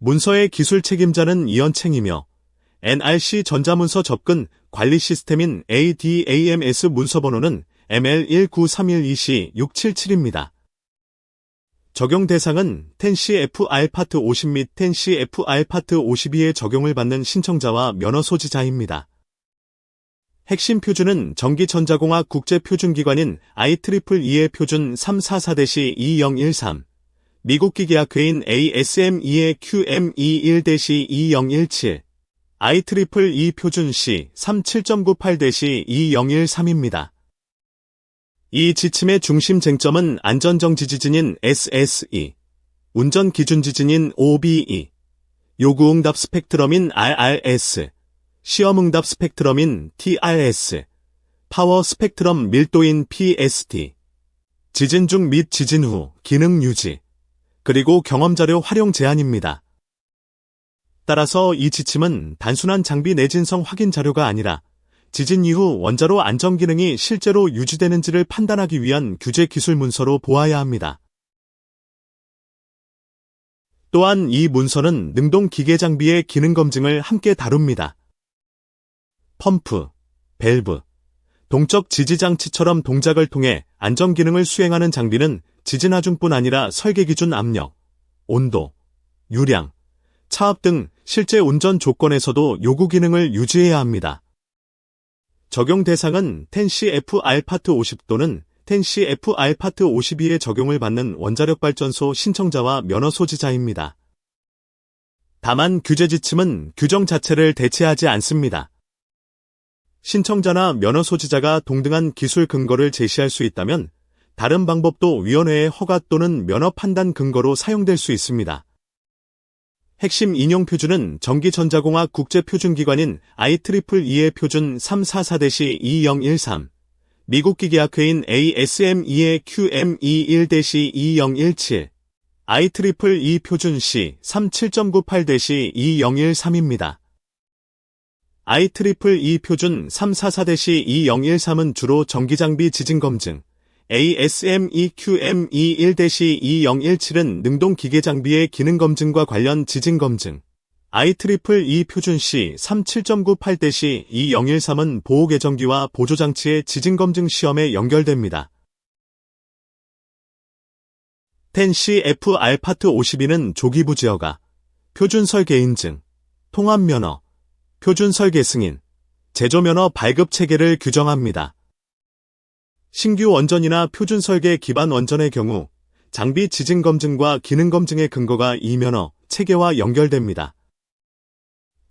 문서의 기술 책임자는 이현챙이며 NRC 전자문서 접근 관리 시스템인 ADAMS 문서번호는 ML19312C677입니다. 적용 대상은 10CFR 파트 50 및 10CFR 파트 52에 적용을 받는 신청자와 면허 소지자입니다. 핵심 표준은 전기전자공학 국제표준기관인 IEEE의 표준 344-2013, 미국 기계학회인 ASME의 QM21-2017, IEEE 표준 C37.98-2013입니다. 이 지침의 중심 쟁점은 안전정지 지진인 SSE, 운전 기준 지진인 OBE, 요구응답 스펙트럼인 RRS, 시험응답 스펙트럼인 TRS, 파워 스펙트럼 밀도인 PST, 지진 중 및 지진 후 기능 유지, 그리고 경험자료 활용 제한입니다. 따라서 이 지침은 단순한 장비 내진성 확인 자료가 아니라 지진 이후 원자로 안전 기능이 실제로 유지되는지를 판단하기 위한 규제 기술 문서로 보아야 합니다. 또한 이 문서는 능동 기계 장비의 기능 검증을 함께 다룹니다. 펌프, 밸브, 동적 지지 장치처럼 동작을 통해 안전 기능을 수행하는 장비는 지진 하중뿐 아니라 설계 기준 압력, 온도, 유량, 차압 등 실제 운전 조건에서도 요구 기능을 유지해야 합니다. 적용 대상은 10CFR 파트 50 또는 10CFR 파트 52에 적용을 받는 원자력발전소 신청자와 면허 소지자입니다. 다만 규제 지침은 규정 자체를 대체하지 않습니다. 신청자나 면허 소지자가 동등한 기술 근거를 제시할 수 있다면 다른 방법도 위원회의 허가 또는 면허 판단 근거로 사용될 수 있습니다. 핵심 인용 표준은 전기전자공학 국제표준기관인 IEEE의 표준 344-2013, 미국 기계학회인 ASME의 QM21-2017, IEEE 표준 C37.98-2013입니다. IEEE 표준 344-2013은 주로 전기장비 지진검증, ASME QM21-2017은 능동기계장비의 기능검증과 관련 지진검증, IEEE 표준 C37.98-2013은 보호계정기와 보조장치의 지진검증 시험에 연결됩니다. 10CFR 파트 52는 조기부 지허가, 표준설계 인증, 통합면허, 표준설계 승인, 제조면허 발급 체계를 규정합니다. 신규 원전이나 표준설계 기반 원전의 경우 장비 지진검증과 기능검증의 근거가 이 면허 체계와 연결됩니다.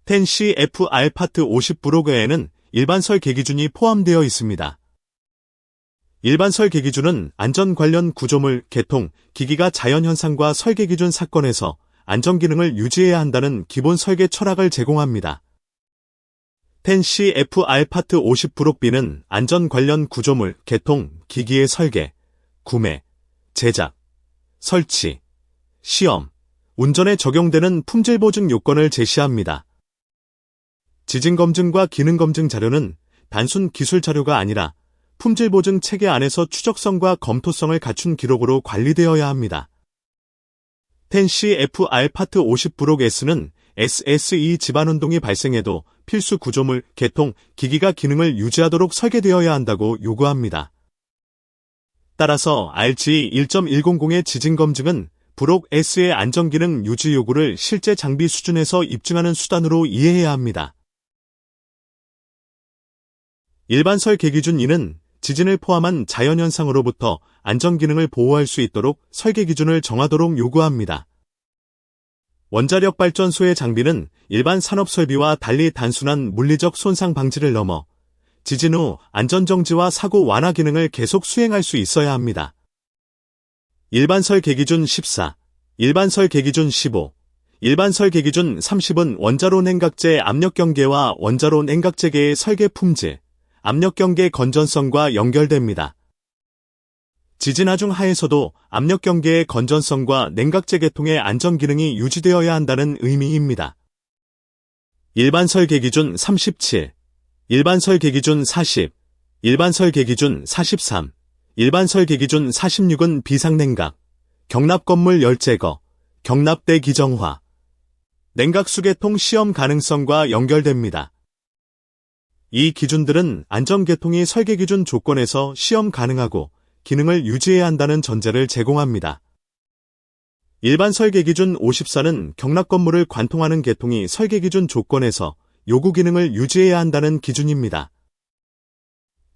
10CFR 파트 50 브로그에는 일반 설계 기준이 포함되어 있습니다. 일반 설계 기준은 안전 관련 구조물, 개통, 기기가 자연현상과 설계 기준 사건에서 안전기능을 유지해야 한다는 기본 설계 철학을 제공합니다. 10CFR 파트 50 브록 B는 안전 관련 구조물, 개통, 기기의 설계, 구매, 제작, 설치, 시험, 운전에 적용되는 품질 보증 요건을 제시합니다. 지진검증과 기능검증 자료는 단순 기술 자료가 아니라 품질 보증 체계 안에서 추적성과 검토성을 갖춘 기록으로 관리되어야 합니다. 10CFR 파트 50 브록 S는 SSE 집안운동이 발생해도 필수 구조물, 개통, 기기가 기능을 유지하도록 설계되어야 한다고 요구합니다. 따라서 RG 1.100의 지진검증은 브록 S의 안전기능 유지 요구를 실제 장비 수준에서 입증하는 수단으로 이해해야 합니다. 일반 설계 기준 2는 지진을 포함한 자연현상으로부터 안전기능을 보호할 수 있도록 설계 기준을 정하도록 요구합니다. 원자력 발전소의 장비는 일반 산업설비와 달리 단순한 물리적 손상 방지를 넘어 지진 후 안전정지와 사고 완화 기능을 계속 수행할 수 있어야 합니다. 일반 설계 기준 14, 일반 설계 기준 15, 일반 설계 기준 30은 원자로 냉각제 압력 경계와 원자로 냉각제계의 설계 품질, 압력 경계 건전성과 연결됩니다. 지진 하중 하에서도 압력 경계의 건전성과 냉각제 계통의 안전 기능이 유지되어야 한다는 의미입니다. 일반 설계 기준 37, 일반 설계 기준 40, 일반 설계 기준 43, 일반 설계 기준 46은 비상냉각, 경납 건물 열 제거, 경납대 기정화, 냉각수 개통 시험 가능성과 연결됩니다. 이 기준들은 안전개통이 설계기준 조건에서 시험 가능하고 기능을 유지해야 한다는 전제를 제공합니다. 일반 설계기준 54는 경락 건물을 관통하는 개통이 설계기준 조건에서 요구 기능을 유지해야 한다는 기준입니다.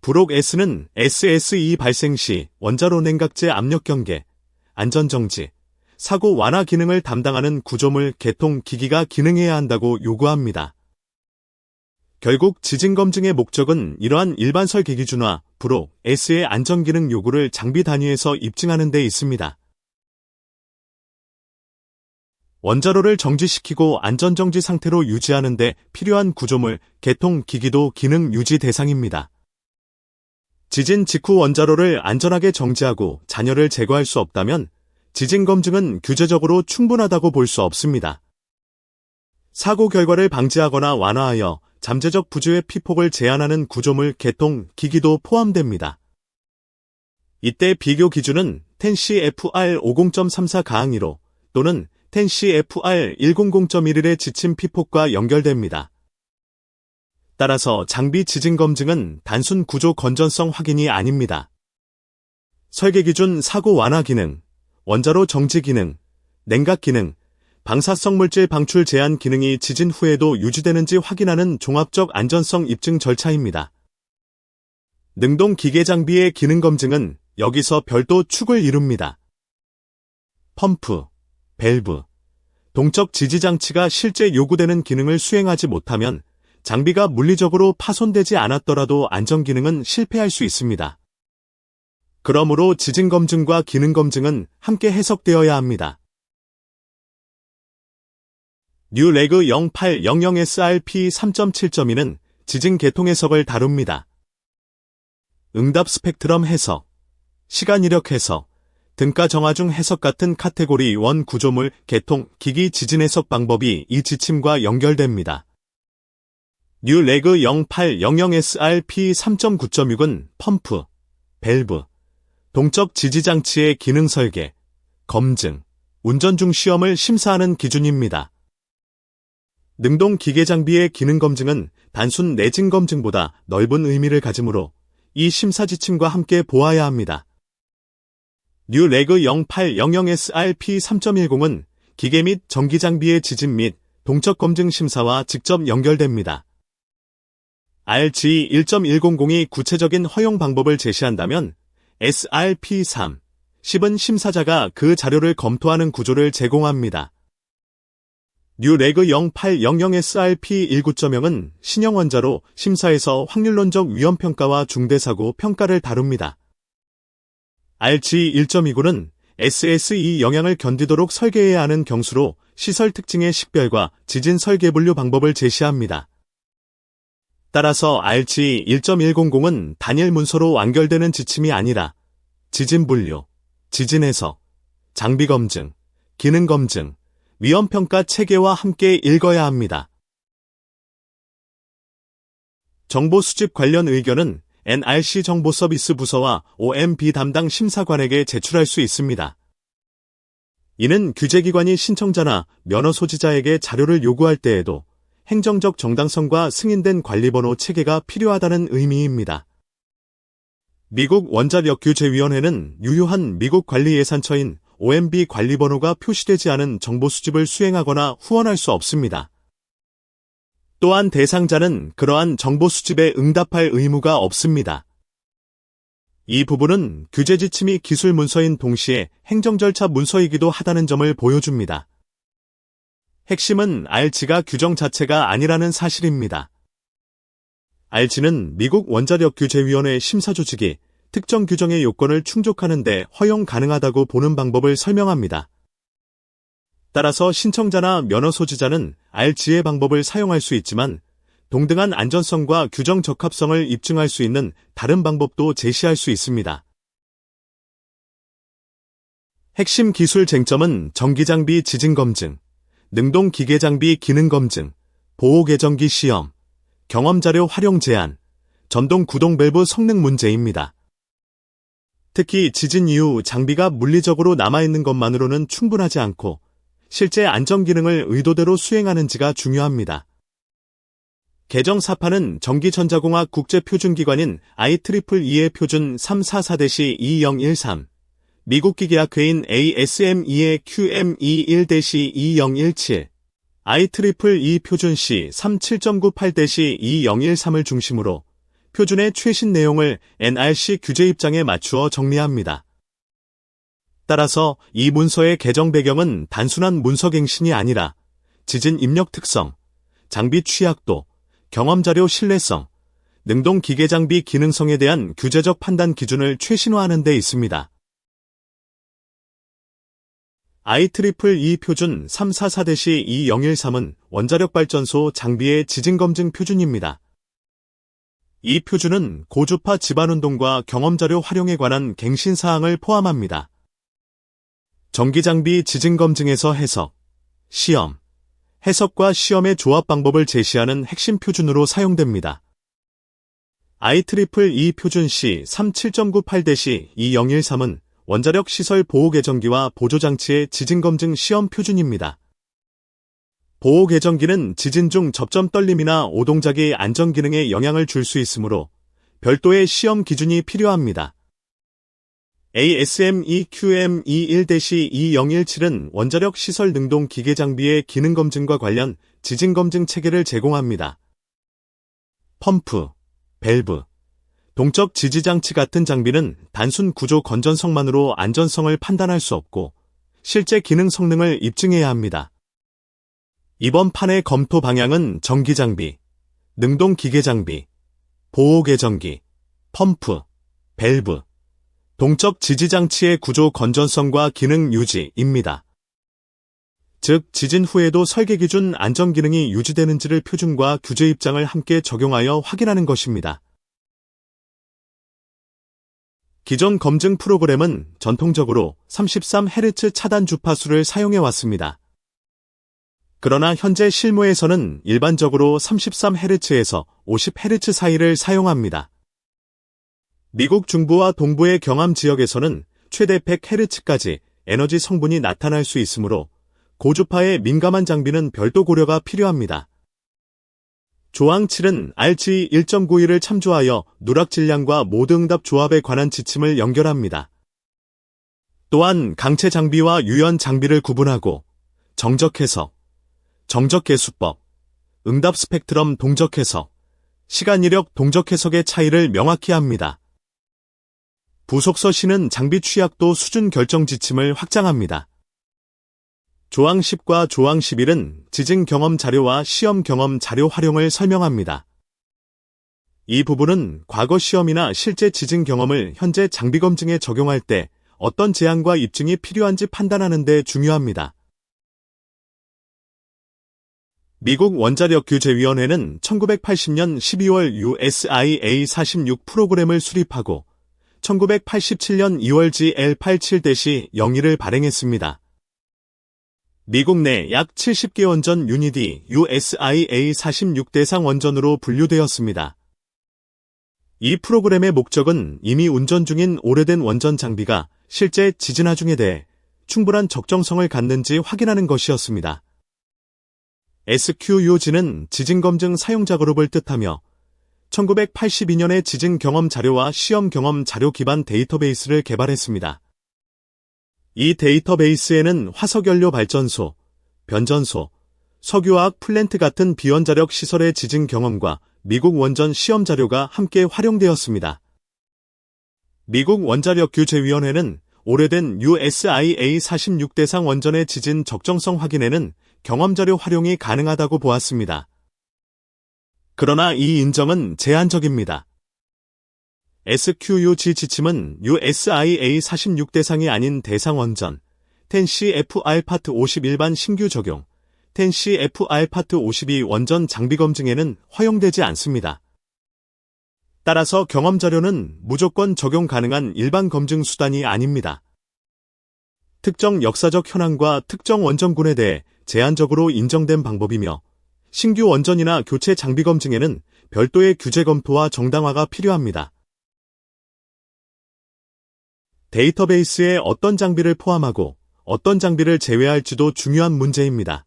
부록 S는 SSE 발생 시 원자로 냉각제 압력 경계, 안전정지, 사고 완화 기능을 담당하는 구조물 개통 기기가 기능해야 한다고 요구합니다. 결국 지진검증의 목적은 이러한 일반 설계기준화 부록 S의 안전기능 요구를 장비 단위에서 입증하는 데 있습니다. 원자로를 정지시키고 안전정지 상태로 유지하는 데 필요한 구조물, 개통 기기도 기능 유지 대상입니다. 지진 직후 원자로를 안전하게 정지하고 잔여를 제거할 수 없다면 지진검증은 규제적으로 충분하다고 볼 수 없습니다. 사고 결과를 방지하거나 완화하여 잠재적 부주의 피폭을 제한하는 구조물 개통 기기도 포함됩니다. 이때 비교 기준은 10CFR 50.34-2로 또는 10CFR 100.11의 지침 피폭과 연결됩니다. 따라서 장비 지진검증은 단순 구조 건전성 확인이 아닙니다. 설계기준 사고 완화 기능, 원자로 정지 기능, 냉각 기능, 방사성 물질 방출 제한 기능이 지진 후에도 유지되는지 확인하는 종합적 안전성 입증 절차입니다. 능동 기계 장비의 기능 검증은 여기서 별도 축을 이룹니다. 펌프, 밸브, 동적 지지 장치가 실제 요구되는 기능을 수행하지 못하면 장비가 물리적으로 파손되지 않았더라도 안전기능은 실패할 수 있습니다. 그러므로 지진검증과 기능검증은 함께 해석되어야 합니다. 뉴레그 0800SRP 3.7.2는 지진 개통 해석을 다룹니다. 응답 스펙트럼 해석, 시간 이력 해석, 등가 정화 중 해석 같은 카테고리 1 구조물, 개통, 기기 지진 해석 방법이 이 지침과 연결됩니다. 뉴레그 0800SRP 3.9.6은 펌프, 밸브, 동적 지지장치의 기능 설계, 검증, 운전 중 시험을 심사하는 기준입니다. 능동 기계 장비의 기능 검증은 단순 내진 검증보다 넓은 의미를 가지므로 이 심사 지침과 함께 보아야 합니다. 뉴레그 0800SRP 3.10은 기계 및 전기 장비의 지진 및 동적 검증 심사와 직접 연결됩니다. RG 1.100이 구체적인 허용 방법을 제시한다면 SRP3, 10은 심사자가 그 자료를 검토하는 구조를 제공합니다. 뉴레그 0800SRP 19.0은 신형 원자로 심사에서 확률론적 위험평가와 중대사고 평가를 다룹니다. RG 1.29는 SSE 영향을 견디도록 설계해야 하는 경수로 시설 특징의 식별과 지진 설계 분류 방법을 제시합니다. 따라서 RG 1.100은 단일 문서로 완결되는 지침이 아니라 지진 분류, 지진 해석, 장비 검증, 기능 검증, 위험평가 체계와 함께 읽어야 합니다. 정보 수집 관련 의견은 NRC 정보서비스 부서와 OMB 담당 심사관에게 제출할 수 있습니다. 이는 규제기관이 신청자나 면허 소지자에게 자료를 요구할 때에도 행정적 정당성과 승인된 관리번호 체계가 필요하다는 의미입니다. 미국 원자력규제위원회는 유효한 미국 관리예산처인 OMB 관리번호가 표시되지 않은 정보 수집을 수행하거나 후원할 수 없습니다. 또한 대상자는 그러한 정보 수집에 응답할 의무가 없습니다. 이 부분은 규제 지침이 기술 문서인 동시에 행정 절차 문서이기도 하다는 점을 보여줍니다. 핵심은 RG가 규정 자체가 아니라는 사실입니다. RG는 미국 원자력규제위원회 심사조직이 특정 규정의 요건을 충족하는 데 허용 가능하다고 보는 방법을 설명합니다. 따라서 신청자나 면허 소지자는 RG의 방법을 사용할 수 있지만 동등한 안전성과 규정 적합성을 입증할 수 있는 다른 방법도 제시할 수 있습니다. 핵심 기술 쟁점은 전기장비 지진검증, 능동기계장비 기능검증, 보호계정기 시험, 경험자료 활용 제한, 전동 구동 밸브 성능 문제입니다. 특히 지진 이후 장비가 물리적으로 남아있는 것만으로는 충분하지 않고 실제 안전기능을 의도대로 수행하는지가 중요합니다. 개정 사파는 전기전자공학 국제표준기관인 IEEE의 표준 344-2013, 미국 기계학회인 ASME의 QM21-2017, IEEE 표준 C37.98-2013을 중심으로 표준의 최신 내용을 NRC 규제 입장에 맞추어 정리합니다. 따라서 이 문서의 개정 배경은 단순한 문서갱신이 아니라 지진 입력 특성, 장비 취약도, 경험자료 신뢰성, 능동 기계장비 기능성에 대한 규제적 판단 기준을 최신화하는 데 있습니다. IEEE 표준 344-2013은 원자력발전소 장비의 지진검증 표준입니다. 이 표준은 고주파 집안운동과 경험자료 활용에 관한 갱신사항을 포함합니다. 전기장비 지진검증에서 해석, 시험, 해석과 시험의 조합 방법을 제시하는 핵심 표준으로 사용됩니다. IEEE 표준 C37.98-2013은 원자력 시설 보호계정기와 보조장치의 지진검증 시험 표준입니다. 보호계정기는 지진 중 접점 떨림이나 오동작이 안전기능에 영향을 줄 수 있으므로 별도의 시험 기준이 필요합니다. ASME QM21-2017은 원자력 시설 능동 기계장비의 기능검증과 관련 지진검증 체계를 제공합니다. 펌프, 밸브, 동적 지지장치 같은 장비는 단순 구조 건전성만으로 안전성을 판단할 수 없고 실제 기능 성능을 입증해야 합니다. 이번 판의 검토 방향은 전기장비, 능동 기계장비, 보호계정기, 펌프, 밸브, 동적 지지장치의 구조 건전성과 기능 유지입니다. 즉, 지진 후에도 설계기준 안전기능이 유지되는지를 표준과 규제 입장을 함께 적용하여 확인하는 것입니다. 기존 검증 프로그램은 전통적으로 33Hz 차단 주파수를 사용해왔습니다. 그러나 현재 실무에서는 일반적으로 33Hz에서 50Hz 사이를 사용합니다. 미국 중부와 동부의 경암 지역에서는 최대 100Hz까지 에너지 성분이 나타날 수 있으므로 고주파에 민감한 장비는 별도 고려가 필요합니다. 조항 7은 RG 1.91을 참조하여 누락 질량과 모드 응답 조합에 관한 지침을 연결합니다. 또한 강체 장비와 유연 장비를 구분하고 정적 해석, 정적 계수법, 응답 스펙트럼 동적 해석, 시간 이력 동적 해석의 차이를 명확히 합니다. 부속서 C는 장비 취약도 수준 결정 지침을 확장합니다. 조항 10과 조항 11은 지진 경험 자료와 시험 경험 자료 활용을 설명합니다. 이 부분은 과거 시험이나 실제 지진 경험을 현재 장비 검증에 적용할 때 어떤 제한과 입증이 필요한지 판단하는 데 중요합니다. 미국 원자력규제위원회는 1980년 12월 USIA 46 프로그램을 수립하고 1987년 2월 GL87-02를 발행했습니다. 미국 내 약 70개 원전 유닛이 USIA 46 대상 원전으로 분류되었습니다. 이 프로그램의 목적은 이미 운전 중인 오래된 원전 장비가 실제 지진 하중에 대해 충분한 적정성을 갖는지 확인하는 것이었습니다. SQUG는 지진검증 사용자 그룹을 뜻하며 1982년에 지진 경험 자료와 시험 경험 자료 기반 데이터베이스를 개발했습니다. 이 데이터베이스에는 화석연료 발전소, 변전소, 석유화학 플랜트 같은 비원자력 시설의 지진 경험과 미국 원전 시험 자료가 함께 활용되었습니다. 미국 원자력규제위원회는 오래된 USIA 46 대상 원전의 지진 적정성 확인에는 경험자료 활용이 가능하다고 보았습니다. 그러나 이 인정은 제한적입니다. SQUG 지침은 USIA 46 대상이 아닌 대상 원전, TENCI-FR 파트 51반 신규 적용, TENCI-FR 파트 52 원전 장비 검증에는 허용되지 않습니다. 따라서 경험자료는 무조건 적용 가능한 일반 검증 수단이 아닙니다. 특정 역사적 현황과 특정 원전군에 대해 제한적으로 인정된 방법이며 신규 원전이나 교체 장비 검증에는 별도의 규제 검토와 정당화가 필요합니다. 데이터베이스에 어떤 장비를 포함하고 어떤 장비를 제외할지도 중요한 문제입니다.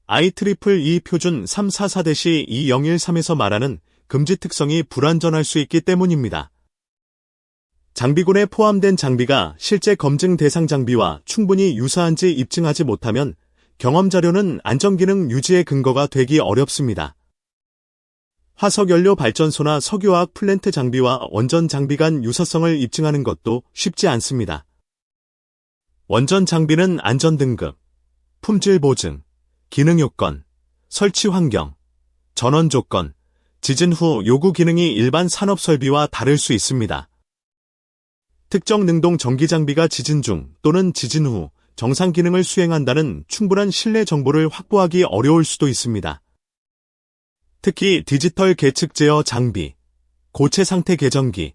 IEEE 표준 344-2013에서 말하는 금지 특성이 불완전할 수 있기 때문입니다. 장비군에 포함된 장비가 실제 검증 대상 장비와 충분히 유사한지 입증하지 못하면 경험 자료는 안전기능 유지의 근거가 되기 어렵습니다. 화석연료 발전소나 석유화학 플랜트 장비와 원전 장비 간 유사성을 입증하는 것도 쉽지 않습니다. 원전 장비는 안전 등급, 품질 보증, 기능 요건, 설치 환경, 전원 조건, 지진 후 요구 기능이 일반 산업 설비와 다를 수 있습니다. 특정 능동 전기 장비가 지진 중 또는 지진 후 정상 기능을 수행한다는 충분한 신뢰 정보를 확보하기 어려울 수도 있습니다. 특히 디지털 계측 제어 장비, 고체 상태 계정기,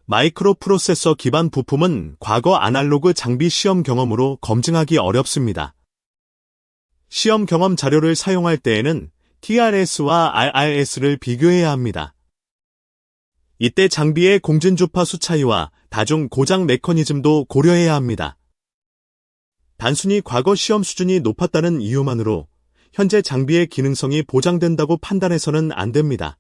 마이크로 프로세서 기반 부품은 과거 아날로그 장비 시험 경험으로 검증하기 어렵습니다. 시험 경험 자료를 사용할 때에는 TRS와 RRS를 비교해야 합니다. 이때 장비의 공진 주파수 차이와 다중 고장 메커니즘도 고려해야 합니다. 단순히 과거 시험 수준이 높았다는 이유만으로 현재 장비의 기능성이 보장된다고 판단해서는 안 됩니다.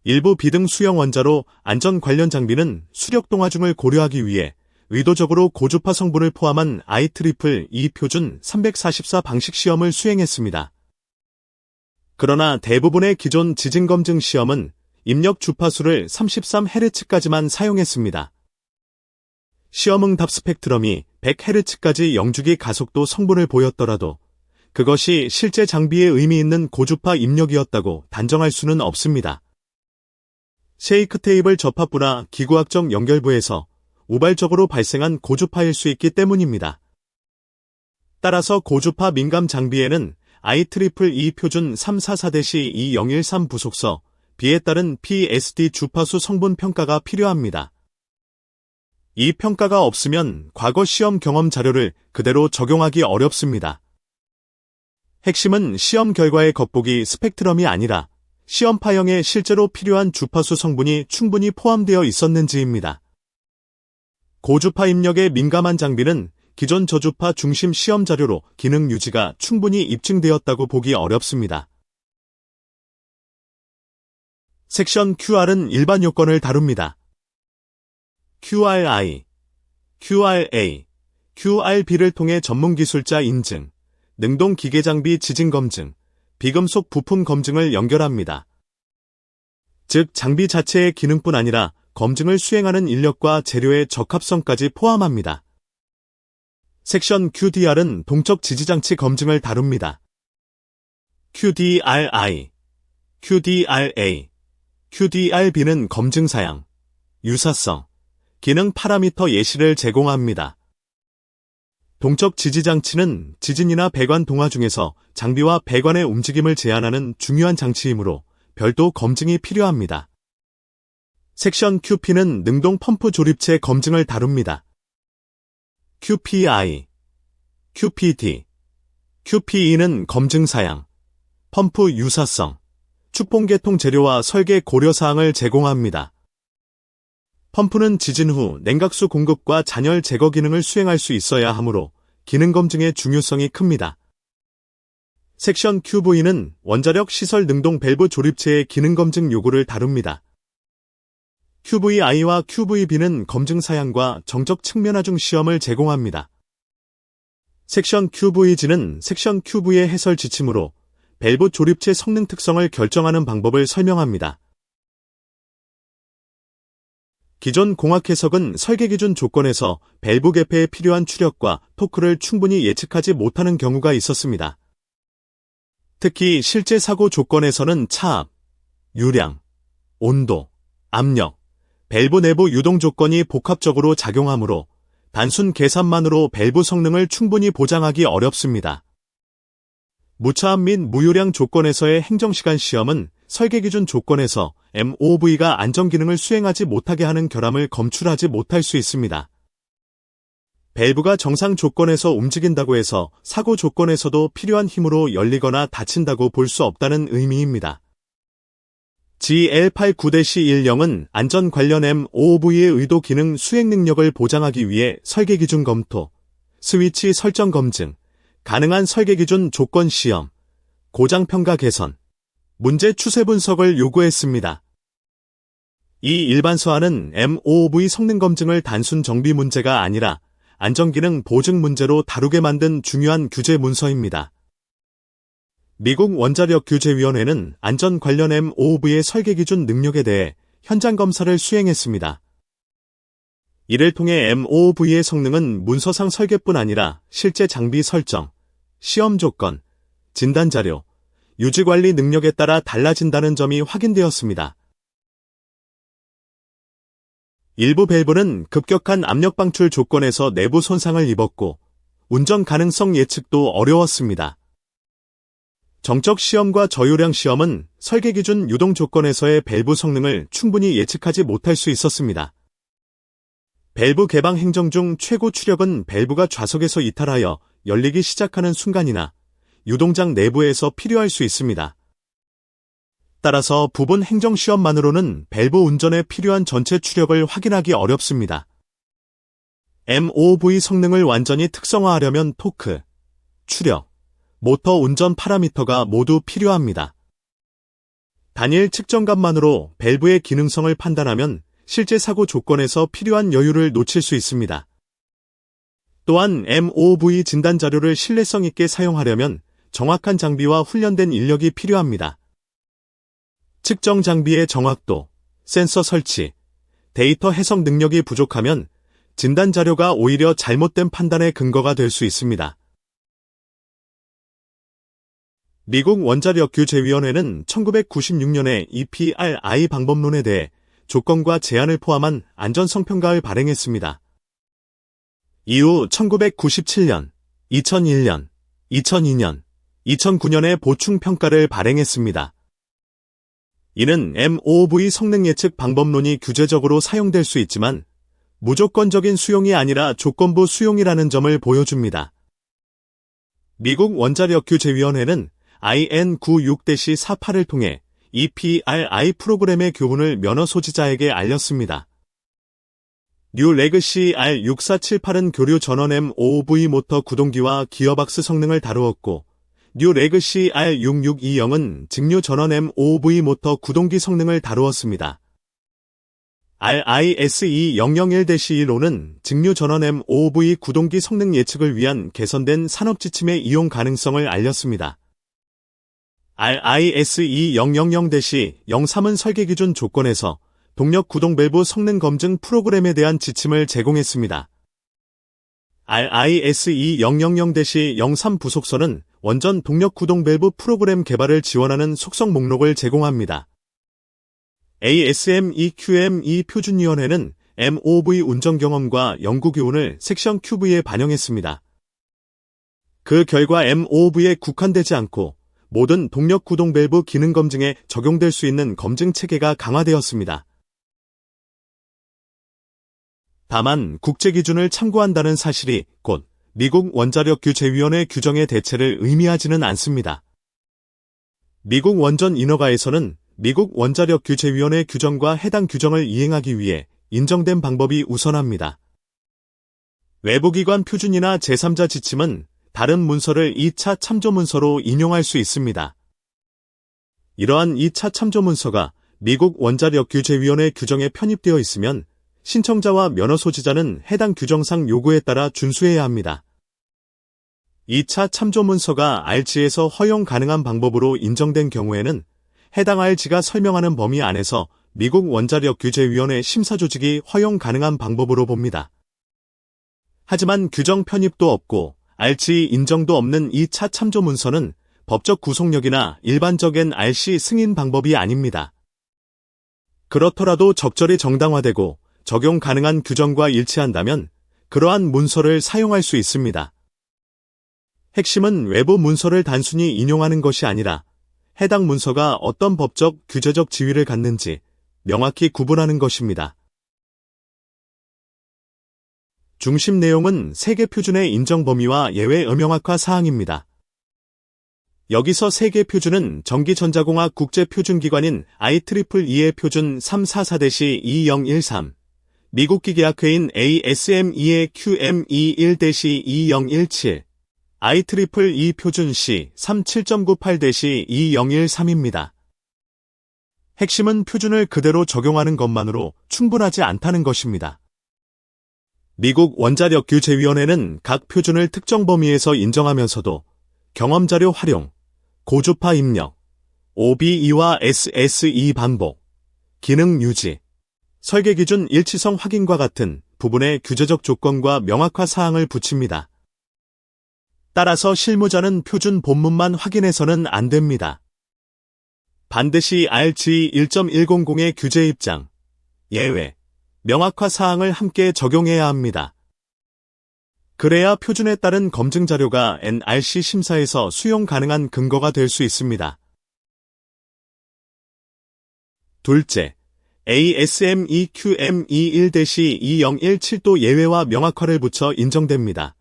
일부 비등 수형 원자로 안전 관련 장비는 수력 동화중을 고려하기 위해 의도적으로 고주파 성분을 포함한 IEEE 표준 344 방식 시험을 수행했습니다. 그러나 대부분의 기존 지진검증 시험은 입력 주파수를 33Hz까지만 사용했습니다. 시험 응답 스펙트럼이 100Hz까지 영주기 가속도 성분을 보였더라도 그것이 실제 장비에 의미 있는 고주파 입력이었다고 단정할 수는 없습니다. 쉐이크 테이블 접합부나 기구학적 연결부에서 우발적으로 발생한 고주파일 수 있기 때문입니다. 따라서 고주파 민감 장비에는 IEEE 표준 344-2013 부속서 B에 따른 PSD 주파수 성분 평가가 필요합니다. 이 평가가 없으면 과거 시험 경험 자료를 그대로 적용하기 어렵습니다. 핵심은 시험 결과의 겉보기 스펙트럼이 아니라 시험파형에 실제로 필요한 주파수 성분이 충분히 포함되어 있었는지입니다. 고주파 입력에 민감한 장비는 기존 저주파 중심 시험 자료로 기능 유지가 충분히 입증되었다고 보기 어렵습니다. 섹션 QR은 일반 요건을 다룹니다. QRI, QRA, QRB를 통해 전문기술자 인증, 능동기계장비 지진검증, 비금속 부품 검증을 연결합니다. 즉, 장비 자체의 기능뿐 아니라 검증을 수행하는 인력과 재료의 적합성까지 포함합니다. 섹션 QDR은 동적 지지장치 검증을 다룹니다. QDRI, QDRA, QDRB는 검증 사양, 유사성, 기능 파라미터 예시를 제공합니다. 동적 지지장치는 지진이나 배관 동화 중에서 장비와 배관의 움직임을 제한하는 중요한 장치이므로 별도 검증이 필요합니다. 섹션 QP는 능동 펌프 조립체 검증을 다룹니다. QPI, QPD, QPE는 검증 사양, 펌프 유사성, 축봉계통 재료와 설계 고려사항을 제공합니다. 펌프는 지진 후 냉각수 공급과 잔열 제거 기능을 수행할 수 있어야 하므로 기능 검증의 중요성이 큽니다. 섹션 QV는 원자력 시설 능동 밸브 조립체의 기능 검증 요구를 다룹니다. QVI와 QVB는 검증 사양과 정적 측면 하중 시험을 제공합니다. 섹션 QVG는 섹션 QV의 해설 지침으로 밸브 조립체 성능 특성을 결정하는 방법을 설명합니다. 기존 공학 해석은 설계 기준 조건에서 밸브 개폐에 필요한 추력과 토크를 충분히 예측하지 못하는 경우가 있었습니다. 특히 실제 사고 조건에서는 차압, 유량, 온도, 압력, 밸브 내부 유동 조건이 복합적으로 작용하므로 단순 계산만으로 밸브 성능을 충분히 보장하기 어렵습니다. 무차압 및 무유량 조건에서의 행정시간 시험은 설계 기준 조건에서 MOV가 안전기능을 수행하지 못하게 하는 결함을 검출하지 못할 수 있습니다. 밸브가 정상 조건에서 움직인다고 해서 사고 조건에서도 필요한 힘으로 열리거나 닫힌다고 볼 수 없다는 의미입니다. GL89-10은 안전 관련 MOOV의 의도 기능 수행 능력을 보장하기 위해 설계 기준 검토, 스위치 설정 검증, 가능한 설계 기준 조건 시험, 고장 평가 개선, 문제 추세 분석을 요구했습니다. 이 일반 서한은 MOOV 성능 검증을 단순 정비 문제가 아니라 안전기능 보증 문제로 다루게 만든 중요한 규제 문서입니다. 미국 원자력규제위원회는 안전 관련 MOOV의 설계 기준 능력에 대해 현장 검사를 수행했습니다. 이를 통해 MOOV의 성능은 문서상 설계뿐 아니라 실제 장비 설정, 시험 조건, 진단 자료, 유지관리 능력에 따라 달라진다는 점이 확인되었습니다. 일부 밸브는 급격한 압력 방출 조건에서 내부 손상을 입었고 운전 가능성 예측도 어려웠습니다. 정적 시험과 저유량 시험은 설계 기준 유동 조건에서의 밸브 성능을 충분히 예측하지 못할 수 있었습니다. 밸브 개방 행정 중 최고 추력은 밸브가 좌석에서 이탈하여 열리기 시작하는 순간이나 유동장 내부에서 필요할 수 있습니다. 따라서 부분 행정 시험만으로는 밸브 운전에 필요한 전체 추력을 확인하기 어렵습니다. MOOV 성능을 완전히 특성화하려면 토크, 추력, 모터 운전 파라미터가 모두 필요합니다. 단일 측정값만으로 밸브의 기능성을 판단하면 실제 사고 조건에서 필요한 여유를 놓칠 수 있습니다. 또한 MOOV 진단 자료를 신뢰성 있게 사용하려면 정확한 장비와 훈련된 인력이 필요합니다. 측정 장비의 정확도, 센서 설치, 데이터 해석 능력이 부족하면 진단 자료가 오히려 잘못된 판단의 근거가 될 수 있습니다. 미국 원자력규제위원회는 1996년에 EPRI 방법론에 대해 조건과 제한을 포함한 안전성평가를 발행했습니다. 이후 1997년, 2001년, 2002년, 2009년에 보충평가를 발행했습니다. 이는 MOOV 성능 예측 방법론이 규제적으로 사용될 수 있지만 무조건적인 수용이 아니라 조건부 수용이라는 점을 보여줍니다. 미국 원자력규제위원회는 IN96-48을 통해 EPRI 프로그램의 교훈을 면허 소지자에게 알렸습니다. 뉴 레그시 R6478은 교류 전원 MOOV 모터 구동기와 기어박스 성능을 다루었고, 뉴 레그시 R6620은 직류 전원 MOOV 모터 구동기 성능을 다루었습니다. RISE001-1호는 직류 전원 MOOV 구동기 성능 예측을 위한 개선된 산업 지침의 이용 가능성을 알렸습니다. RISE000-03은 설계 기준 조건에서 동력 구동 밸브 성능 검증 프로그램에 대한 지침을 제공했습니다. RISE000-03 부속서는 원전 동력 구동 밸브 프로그램 개발을 지원하는 속성 목록을 제공합니다. ASME-QME 표준위원회는 MOOV 운전 경험과 연구 교훈을 섹션 QV에 반영했습니다. 그 결과 MOOV에 국한되지 않고 모든 동력 구동 밸브 기능 검증에 적용될 수 있는 검증 체계가 강화되었습니다. 다만 국제 기준을 참고한다는 사실이 곧 미국 원자력규제위원회 규정의 대체를 의미하지는 않습니다. 미국 원전 인허가에서는 미국 원자력규제위원회 규정과 해당 규정을 이행하기 위해 인정된 방법이 우선합니다. 외부기관 표준이나 제3자 지침은 다른 문서를 2차 참조 문서로 인용할 수 있습니다. 이러한 2차 참조 문서가 미국 원자력규제위원회 규정에 편입되어 있으면 신청자와 면허 소지자는 해당 규정상 요구에 따라 준수해야 합니다. 2차 참조 문서가 RG에서 허용 가능한 방법으로 인정된 경우에는 해당 RG가 설명하는 범위 안에서 미국 원자력규제위원회 심사조직이 허용 가능한 방법으로 봅니다. 하지만 규정 편입도 없고 RG 인정도 없는 2차 참조 문서는 법적 구속력이나 일반적인 RC 승인 방법이 아닙니다. 그렇더라도 적절히 정당화되고 적용 가능한 규정과 일치한다면 그러한 문서를 사용할 수 있습니다. 핵심은 외부 문서를 단순히 인용하는 것이 아니라 해당 문서가 어떤 법적, 규제적 지위를 갖는지 명확히 구분하는 것입니다. 중심 내용은 세계 표준의 인정 범위와 예외 음영학화 사항입니다. 여기서 세계 표준은 전기전자공학 국제표준기관인 IEEE의 표준 344-2013, 미국 기계학회인 ASME의 QME1-2017, IEEE 표준 C37.98-2013입니다. 핵심은 표준을 그대로 적용하는 것만으로 충분하지 않다는 것입니다. 미국 원자력규제위원회는 각 표준을 특정 범위에서 인정하면서도 경험자료 활용, 고주파 입력, OBE와 SSE 반복, 기능 유지, 설계기준 일치성 확인과 같은 부분에 규제적 조건과 명확화 사항을 붙입니다. 따라서 실무자는 표준 본문만 확인해서는 안 됩니다. 반드시 RG 1.100의 규제 입장, 예외, 명확화 사항을 함께 적용해야 합니다. 그래야 표준에 따른 검증 자료가 NRC 심사에서 수용 가능한 근거가 될 수 있습니다. 둘째, ASME QME1-2017도 예외와 명확화를 붙여 인정됩니다.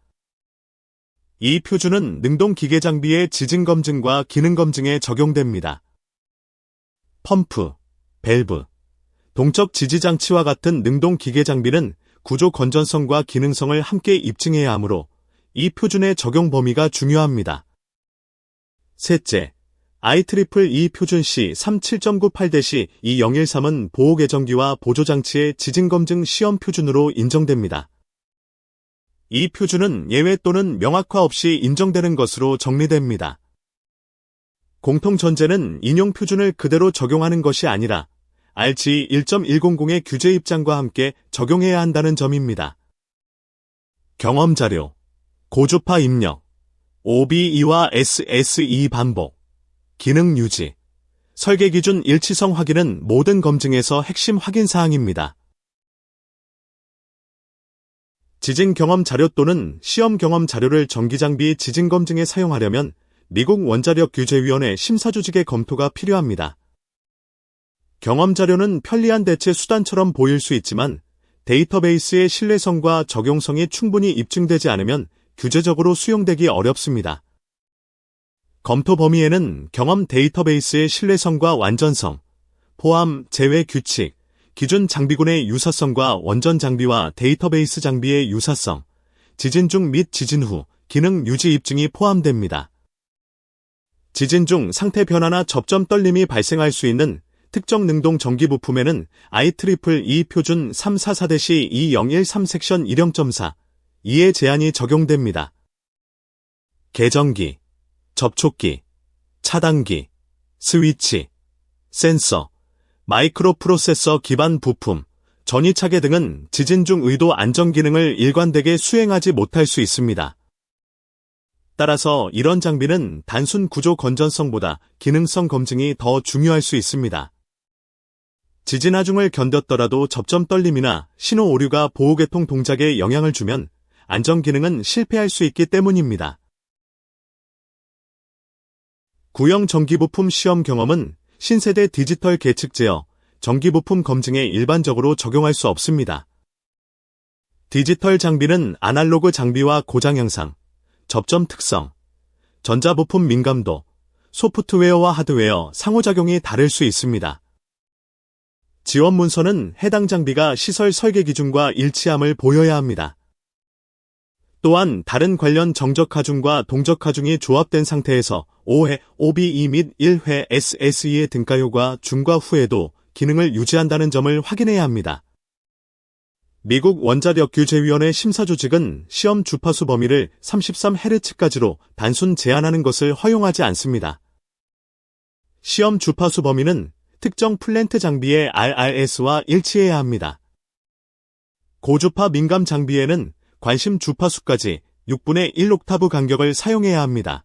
이 표준은 능동 기계 장비의 지진 검증과 기능 검증에 적용됩니다. 펌프, 밸브, 동적 지지 장치와 같은 능동 기계 장비는 구조 건전성과 기능성을 함께 입증해야 하므로 이 표준의 적용 범위가 중요합니다. 셋째, IEEE 표준 C37.98-2013은 보호계정기와 보조장치의 지진검증 시험 표준으로 인정됩니다. 이 표준은 예외 또는 명확화 없이 인정되는 것으로 정리됩니다. 공통 전제는 인용 표준을 그대로 적용하는 것이 아니라 RG 1.100의 규제 입장과 함께 적용해야 한다는 점입니다. 경험자료, 고주파 입력, OBE와 SSE 반복, 기능 유지, 설계기준 일치성 확인은 모든 검증에서 핵심 확인 사항입니다. 지진 경험 자료 또는 시험 경험 자료를 전기장비 지진 검증에 사용하려면 미국 원자력규제위원회 심사조직의 검토가 필요합니다. 경험 자료는 편리한 대체 수단처럼 보일 수 있지만 데이터베이스의 신뢰성과 적용성이 충분히 입증되지 않으면 규제적으로 수용되기 어렵습니다. 검토 범위에는 경험 데이터베이스의 신뢰성과 완전성, 포함 제외 규칙, 기준 장비군의 유사성과 원전 장비와 데이터베이스 장비의 유사성, 지진 중 및 지진 후 기능 유지 입증이 포함됩니다. 지진 중 상태 변화나 접점 떨림이 발생할 수 있는 특정 능동 전기 부품에는 IEEE 표준 344-2013 섹션 1.4, 2의 제한이 적용됩니다. 계정기, 접촉기, 차단기, 스위치, 센서, 마이크로 프로세서 기반 부품, 전위차계 등은 지진 중 의도 안전 기능을 일관되게 수행하지 못할 수 있습니다. 따라서 이런 장비는 단순 구조 건전성보다 기능성 검증이 더 중요할 수 있습니다. 지진 하중을 견뎠더라도 접점 떨림이나 신호 오류가 보호계통 동작에 영향을 주면 안전 기능은 실패할 수 있기 때문입니다. 구형 전기부품 시험 경험은 신세대 디지털 계측 제어, 전기부품 검증에 일반적으로 적용할 수 없습니다. 디지털 장비는 아날로그 장비와 고장 형상, 접점 특성, 전자부품 민감도, 소프트웨어와 하드웨어 상호작용이 다를 수 있습니다. 지원 문서는 해당 장비가 시설 설계 기준과 일치함을 보여야 합니다. 또한 다른 관련 정적 하중과 동적 하중이 조합된 상태에서 5회 OBE 및 1회 SSE의 등가효과 중과 후에도 기능을 유지한다는 점을 확인해야 합니다. 미국 원자력규제위원회 심사조직은 시험 주파수 범위를 33Hz까지로 단순 제한하는 것을 허용하지 않습니다. 시험 주파수 범위는 특정 플랜트 장비의 RRS와 일치해야 합니다. 고주파 민감 장비에는 관심 주파수까지 6분의 1옥타브 간격을 사용해야 합니다.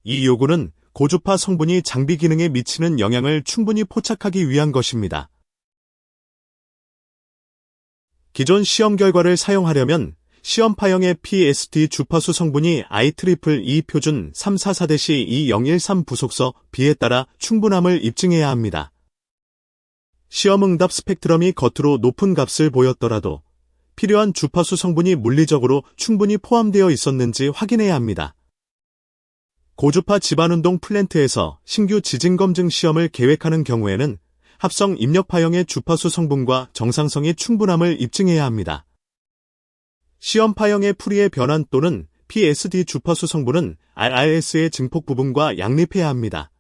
이 요구는 고주파 성분이 장비 기능에 미치는 영향을 충분히 포착하기 위한 것입니다. 기존 시험 결과를 사용하려면 시험파형의 PSD 주파수 성분이 IEEE 표준 344-2013 부속서 B에 따라 충분함을 입증해야 합니다. 시험 응답 스펙트럼이 겉으로 높은 값을 보였더라도 필요한 주파수 성분이 물리적으로 충분히 포함되어 있었는지 확인해야 합니다. 고주파 지반운동 플랜트에서 신규 지진검증 시험을 계획하는 경우에는 합성 입력파형의 주파수 성분과 정상성이 충분함을 입증해야 합니다. 시험파형의 풀이의 변환 또는 PSD 주파수 성분은 RRS의 증폭 부분과 양립해야 합니다.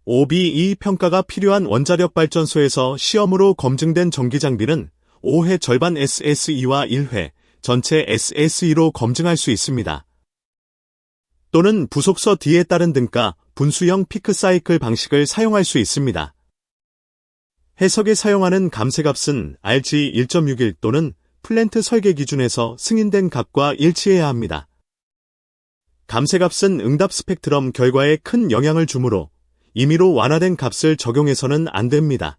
OBE 평가가 필요한 원자력 발전소에서 시험으로 검증된 전기 장비는 5회 절반 SSE와 1회 전체 SSE로 검증할 수 있습니다. 또는 부속서 D에 따른 등가 분수형 피크 사이클 방식을 사용할 수 있습니다. 해석에 사용하는 감쇄값은 RG 1.61 또는 플랜트 설계 기준에서 승인된 값과 일치해야 합니다. 감쇄값은 응답 스펙트럼 결과에 큰 영향을 주므로 임의로 완화된 값을 적용해서는 안 됩니다.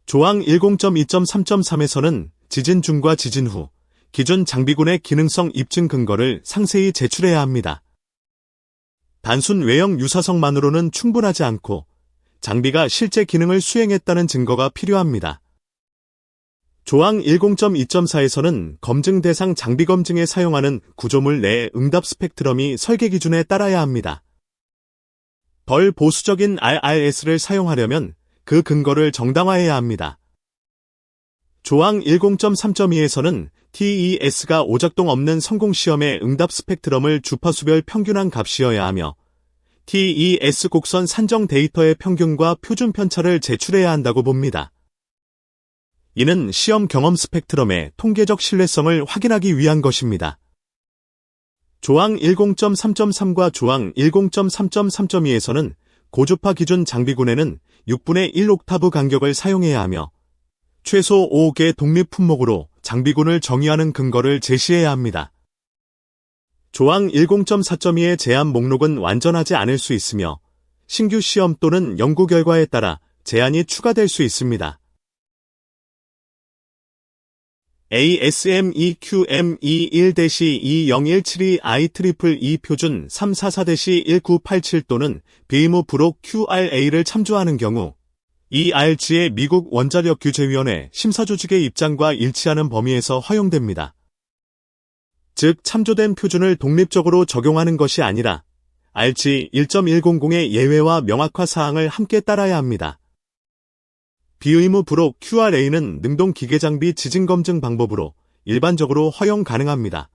조항 10.2.3.3에서는 지진 중과 지진 후 기존 장비군의 기능성 입증 근거를 상세히 제출해야 합니다. 단순 외형 유사성만으로는 충분하지 않고 장비가 실제 기능을 수행했다는 증거가 필요합니다. 조항 10.2.4에서는 검증 대상 장비 검증에 사용하는 구조물 내의 응답 스펙트럼이 설계 기준에 따라야 합니다. 덜 보수적인 RRS를 사용하려면 그 근거를 정당화해야 합니다. 조항 10.3.2에서는 TES가 오작동 없는 성공시험의 응답 스펙트럼을 주파수별 평균한 값이어야 하며 TES 곡선 산정 데이터의 평균과 표준 편차를 제출해야 한다고 봅니다. 이는 시험 경험 스펙트럼의 통계적 신뢰성을 확인하기 위한 것입니다. 조항 10.3.3과 조항 10.3.3.2에서는 고주파 기준 장비군에는 6분의 1 옥타브 간격을 사용해야 하며 최소 5개 독립 품목으로 장비군을 정의하는 근거를 제시해야 합니다. 조항 10.4.2의 제한 목록은 완전하지 않을 수 있으며 신규 시험 또는 연구 결과에 따라 제한이 추가될 수 있습니다. ASME-QM21-2017-IEEE 표준 344-1987 또는 베이무 브록 QRA를 참조하는 경우 ERG의 미국 원자력 규제위원회 심사조직의 입장과 일치하는 범위에서 허용됩니다. 즉 참조된 표준을 독립적으로 적용하는 것이 아니라 RG 1.100의 예외와 명확화 사항을 함께 따라야 합니다. 비의무 브록 QRA는 능동 기계장비 지진검증 방법으로 일반적으로 허용 가능합니다.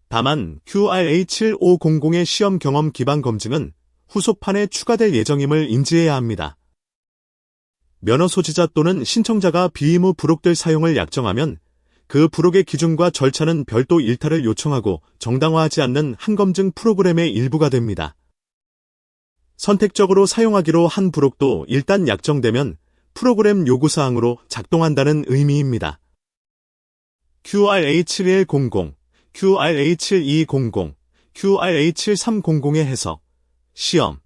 다만 QRA 7500의 시험 경험 기반 검증은 후속판에 추가될 예정임을 인지해야 합니다. 면허 소지자 또는 신청자가 비의무 브록들 사용을 약정하면 그 브록의 기준과 절차는 별도 일탈을 요청하고 정당화하지 않는 한검증 프로그램의 일부가 됩니다. 선택적으로 사용하기로 한 브록도 일단 약정되면 프로그램 요구사항으로 작동한다는 의미입니다. QRA7100, QRA7200, QRA7300의 해석, 시험,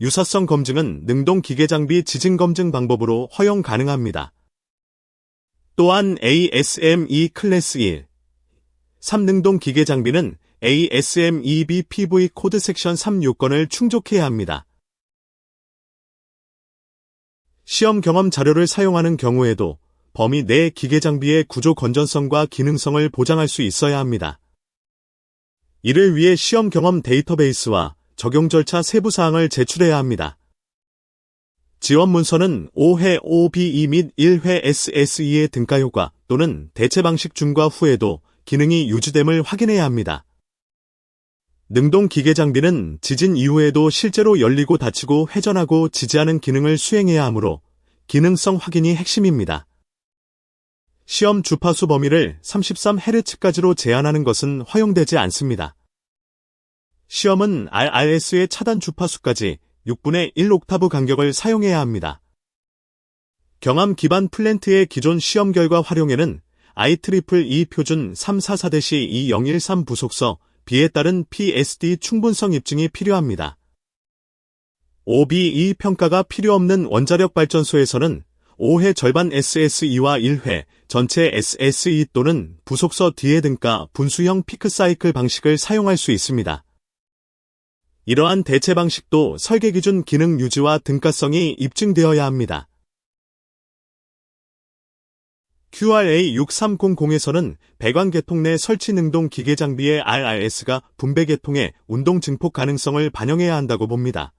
유사성 검증은 능동 기계장비 지진검증 방법으로 허용 가능합니다. 또한 ASME 클래스 1, 3능동 기계장비는 ASME-BPV 코드 섹션 3 요건을 충족해야 합니다. 시험 경험 자료를 사용하는 경우에도 범위 내 기계장비의 구조 건전성과 기능성을 보장할 수 있어야 합니다. 이를 위해 시험 경험 데이터베이스와 적용 절차 세부 사항을 제출해야 합니다. 지원 문서는 5회 OBE 및 1회 SSE의 등가 효과 또는 대체 방식 중과 후에도 기능이 유지됨을 확인해야 합니다. 능동 기계 장비는 지진 이후에도 실제로 열리고 닫히고 회전하고 지지하는 기능을 수행해야 하므로 기능성 확인이 핵심입니다. 시험 주파수 범위를 33Hz까지로 제한하는 것은 허용되지 않습니다. 시험은 RRS의 차단 주파수까지 6분의 1 옥타브 간격을 사용해야 합니다. 경암 기반 플랜트의 기존 시험 결과 활용에는 IEEE 표준 344-2013 부속서 B에 따른 PSD 충분성 입증이 필요합니다. OBE 평가가 필요 없는 원자력 발전소에서는 5회 절반 SSE와 1회 전체 SSE 또는 부속서 D의 등가 분수형 피크 사이클 방식을 사용할 수 있습니다. 이러한 대체 방식도 설계 기준 기능 유지와 등가성이 입증되어야 합니다. QRA6300에서는 배관 계통 내 설치 능동 기계 장비의 RRS가 분배 계통의 운동 증폭 가능성을 반영해야 한다고 봅니다.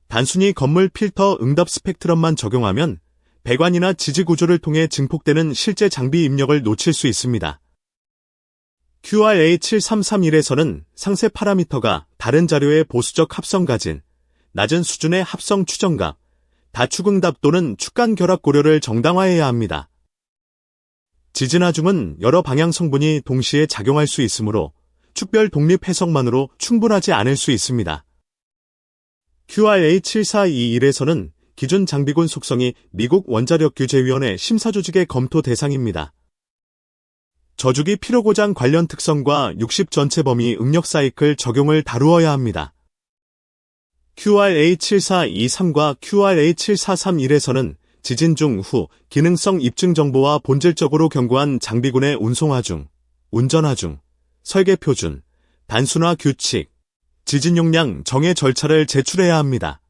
단순히 건물 필터 응답 스펙트럼만 적용하면 배관이나 지지 구조를 통해 증폭되는 실제 장비 입력을 놓칠 수 있습니다. QRA7331에서는 상세 파라미터가 다른 자료의 보수적 합성 가진, 낮은 수준의 합성 추정값, 다축 응답 또는 축간 결합 고려를 정당화해야 합니다. 지진 하중은 여러 방향 성분이 동시에 작용할 수 있으므로 축별 독립 해석만으로 충분하지 않을 수 있습니다. QRA7421에서는 기준 장비군 속성이 미국 원자력규제위원회 심사조직의 검토 대상입니다. 저주기 피로고장 관련 특성과 60 전체 범위 응력 사이클 적용을 다루어야 합니다. QRA7423과 QRA7431에서는 지진 중 후 기능성 입증 정보와 본질적으로 견고한 장비군의 운송 하중, 운전 하중, 설계 표준, 단순화 규칙, 지진 용량 정해 절차를 제출해야 합니다.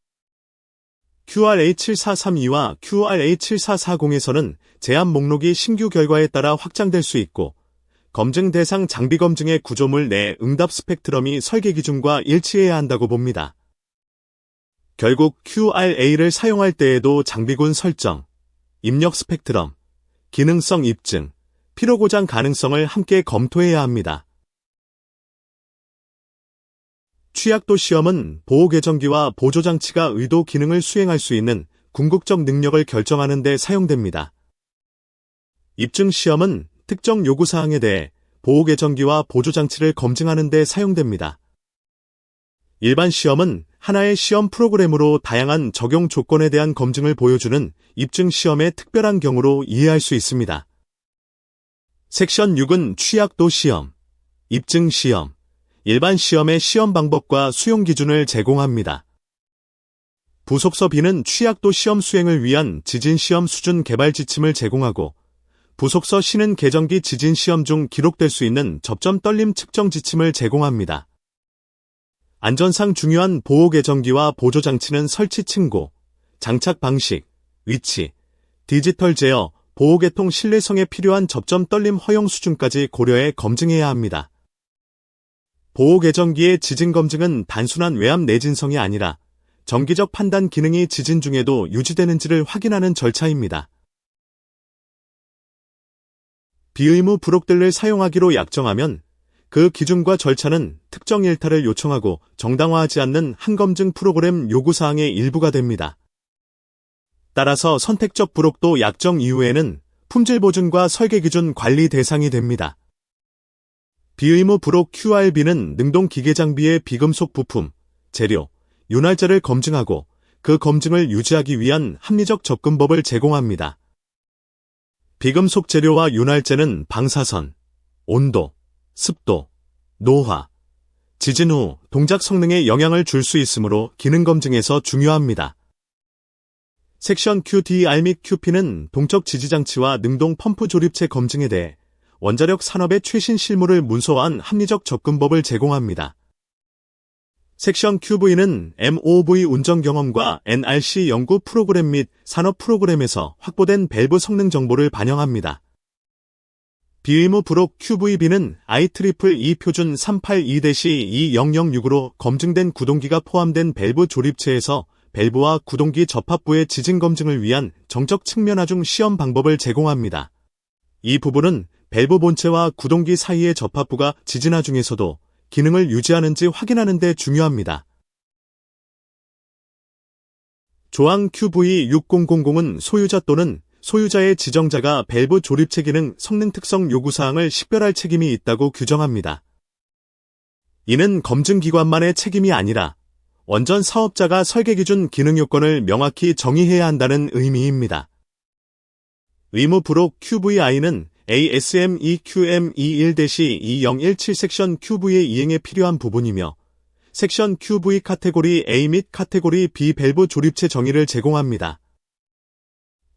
QRA7432와 QRA7440에서는 제한 목록이 신규 결과에 따라 확장될 수 있고 검증 대상 장비 검증의 구조물 내 응답 스펙트럼이 설계 기준과 일치해야 한다고 봅니다. 결국 QRA를 사용할 때에도 장비군 설정, 입력 스펙트럼, 기능성 입증, 피로고장 가능성을 함께 검토해야 합니다. 취약도 시험은 보호계정기와 보조장치가 의도 기능을 수행할 수 있는 궁극적 능력을 결정하는 데 사용됩니다. 입증 시험은 특정 요구사항에 대해 보호계정기와 보조장치를 검증하는 데 사용됩니다. 일반 시험은 하나의 시험 프로그램으로 다양한 적용 조건에 대한 검증을 보여주는 입증 시험의 특별한 경우로 이해할 수 있습니다. 섹션 6은 취약도 시험, 입증 시험, 일반 시험의 시험 방법과 수용 기준을 제공합니다. 부속서 B는 취약도 시험 수행을 위한 지진 시험 수준 개발 지침을 제공하고 부속서 C는 계정기 지진 시험 중 기록될 수 있는 접점 떨림 측정 지침을 제공합니다. 안전상 중요한 보호 계정기와 보조 장치는 설치 층고, 장착 방식, 위치, 디지털 제어, 보호 계통 신뢰성에 필요한 접점 떨림 허용 수준까지 고려해 검증해야 합니다. 보호 계정기의 지진 검증은 단순한 외압 내진성이 아니라 정기적 판단 기능이 지진 중에도 유지되는지를 확인하는 절차입니다. 비의무 부록들을 사용하기로 약정하면 그 기준과 절차는 특정 일탈을 요청하고 정당화하지 않는 한검증 프로그램 요구사항의 일부가 됩니다. 따라서 선택적 부록도 약정 이후에는 품질 보증과 설계 기준 관리 대상이 됩니다. 비의무 부록 QRB는 능동 기계 장비의 비금속 부품, 재료, 윤활제를 검증하고 그 검증을 유지하기 위한 합리적 접근법을 제공합니다. 비금속 재료와 윤활제는 방사선, 온도, 습도, 노화, 지진 후 동작 성능에 영향을 줄 수 있으므로 기능 검증에서 중요합니다. 섹션 QDR 및 QP는 동적 지지장치와 능동 펌프 조립체 검증에 대해 원자력 산업의 최신 실무를 문서화한 합리적 접근법을 제공합니다. 섹션 QV는 MOV 운전 경험과 NRC 연구 프로그램 및 산업 프로그램에서 확보된 밸브 성능 정보를 반영합니다. 비의무 부록 QVB는 IEEE 표준 382-2006으로 검증된 구동기가 포함된 밸브 조립체에서 밸브와 구동기 접합부의 지진 검증을 위한 정적 측면 하중 시험 방법을 제공합니다. 이 부분은 밸브 본체와 구동기 사이의 접합부가 지진 하중에서도 기능을 유지하는지 확인하는 데 중요합니다. 조항 QV6000은 소유자 또는 소유자의 지정자가 밸브 조립체 기능 성능 특성 요구사항을 식별할 책임이 있다고 규정합니다. 이는 검증기관만의 책임이 아니라 원전 사업자가 설계기준 기능 요건을 명확히 정의해야 한다는 의미입니다. 의무 부록 QVI는 ASME-QM21-2017 섹션 QV의 이행에 필요한 부분이며 섹션 QV 카테고리 A 및 카테고리 B 밸브 조립체 정의를 제공합니다.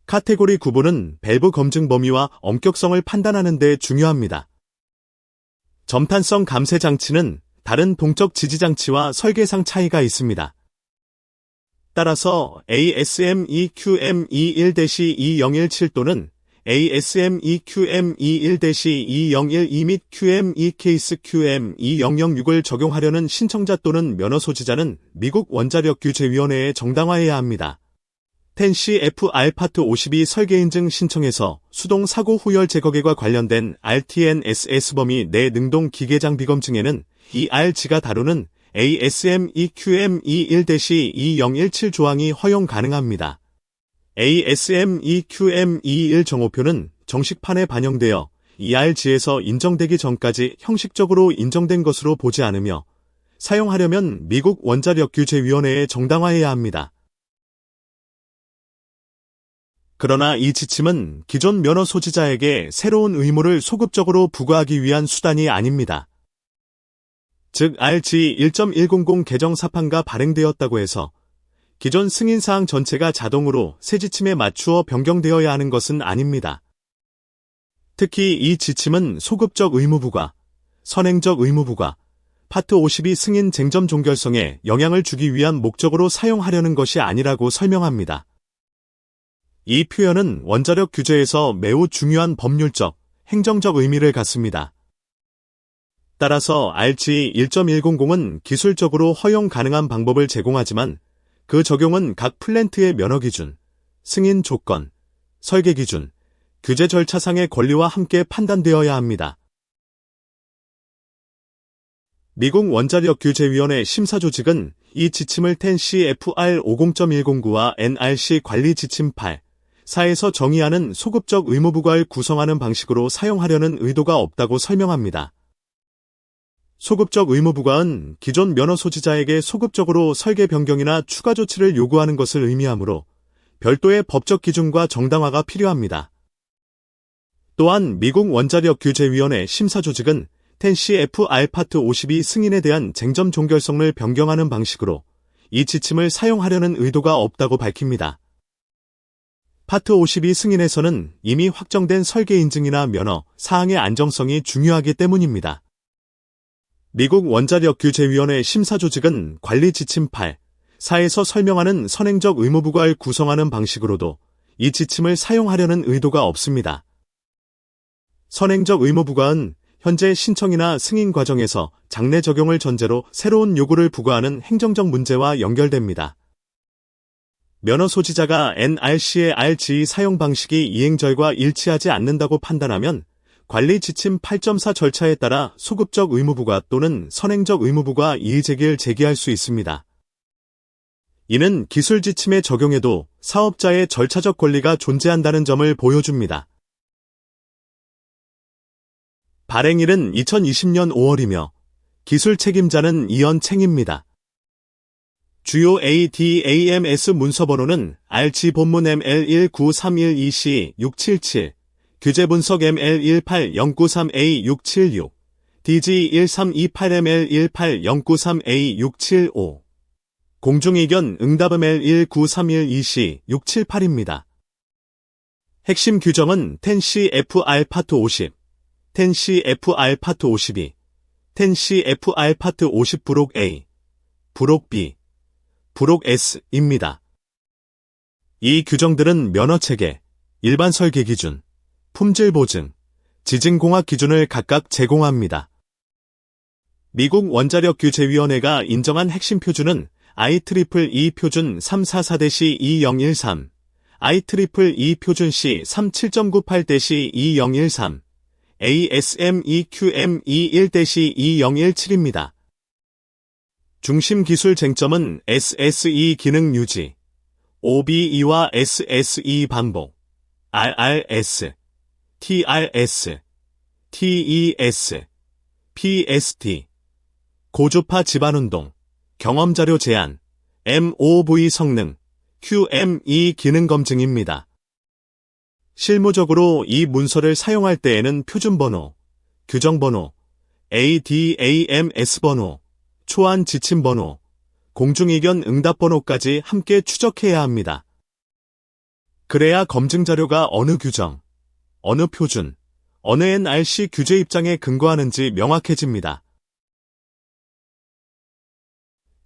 카테고리 구분은 밸브 검증 범위와 엄격성을 판단하는 데 중요합니다. 점탄성 감쇄 장치는 다른 동적 지지 장치와 설계상 차이가 있습니다. 따라서 ASME-QM21-2017 또는 ASME QM21-201 및 QM2 케이스 QM2006을 적용하려는 신청자 또는 면허 소지자는 미국 원자력규제위원회에 정당화해야 합니다. 텐시 FR 파트 52 설계인증 신청에서 수동 사고 후열 제거계과 관련된 RTNSS 범위 내 능동 기계장비 검증에는 이 RG가 다루는 ASME QM21-2017 조항이 허용 가능합니다. ASME QM21 정오표는 정식판에 반영되어 ERG에서 인정되기 전까지 형식적으로 인정된 것으로 보지 않으며 사용하려면 미국 원자력규제위원회에 정당화해야 합니다. 그러나 이 지침은 기존 면허 소지자에게 새로운 의무를 소급적으로 부과하기 위한 수단이 아닙니다. 즉 RG 1.100 개정 사판가 발행되었다고 해서 기존 승인사항 전체가 자동으로 새 지침에 맞추어 변경되어야 하는 것은 아닙니다. 특히 이 지침은 소급적 의무부과, 선행적 의무부과, 파트 52 승인 쟁점 종결성에 영향을 주기 위한 목적으로 사용하려는 것이 아니라고 설명합니다. 이 표현은 원자력 규제에서 매우 중요한 법률적, 행정적 의미를 갖습니다. 따라서 RG 1.100은 기술적으로 허용 가능한 방법을 제공하지만 그 적용은 각 플랜트의 면허 기준, 승인 조건, 설계 기준, 규제 절차상의 권리와 함께 판단되어야 합니다. 미국 원자력규제위원회 심사조직은 이 지침을 텐시 FR 50.109와 NRC 관리 지침 8, 4에서 정의하는 소급적 의무부과를 구성하는 방식으로 사용하려는 의도가 없다고 설명합니다. 소급적 의무부과는 기존 면허 소지자에게 소급적으로 설계 변경이나 추가 조치를 요구하는 것을 의미하므로 별도의 법적 기준과 정당화가 필요합니다. 또한 미국 원자력규제위원회 심사조직은 텐시 FR 파트 52 승인에 대한 쟁점 종결성을 변경하는 방식으로 이 지침을 사용하려는 의도가 없다고 밝힙니다. 파트 52 승인에서는 이미 확정된 설계 인증이나 면허, 사항의 안정성이 중요하기 때문입니다. 미국 원자력규제위원회 심사조직은 관리 지침 8, 4에서 설명하는 선행적 의무부과를 구성하는 방식으로도 이 지침을 사용하려는 의도가 없습니다. 선행적 의무부과는 현재 신청이나 승인 과정에서 장래 적용을 전제로 새로운 요구를 부과하는 행정적 문제와 연결됩니다. 면허 소지자가 NRC의 RGE 사용 방식이 이행절과 일치하지 않는다고 판단하면 관리 지침 8.4 절차에 따라 소급적 의무부과 또는 선행적 의무부과 이의제기를 제기할 수 있습니다. 이는 기술 지침의 적용에도 사업자의 절차적 권리가 존재한다는 점을 보여줍니다. 발행일은 2020년 5월이며 기술 책임자는 이현챙입니다. 주요 ADAMS 문서번호는 RG 본문 ML19312C677, 규제 분석 ML18093A676, DG1328ML18093A675, 공중의견 응답 ML19312C678입니다. 핵심 규정은 텐시 FR 파트 50, 텐시 FR 파트 52, 텐시 FR 파트 50 부록 A, 부록 B, 부록 S입니다. 이 규정들은 면허체계, 일반 설계 기준, 품질 보증, 지진공학 기준을 각각 제공합니다. 미국 원자력규제위원회가 인정한 핵심 표준은 IEEE 표준 344-2013, IEEE 표준 C 37.98-2013, ASME QM21-2017입니다. 중심 기술 쟁점은 SSE 기능 유지, OBE와 SSE 반복, RRS, TRS, TES, PST, 고주파 집안운동, 경험자료 제한, MOV 성능, QME 기능 검증입니다. 실무적으로 이 문서를 사용할 때에는 표준번호, 규정번호, ADAMS 번호, 초안 지침번호, 공중의견 응답번호까지 함께 추적해야 합니다. 그래야 검증자료가 어느 규정, 어느 표준, 어느 NRC 규제 입장에 근거하는지 명확해집니다.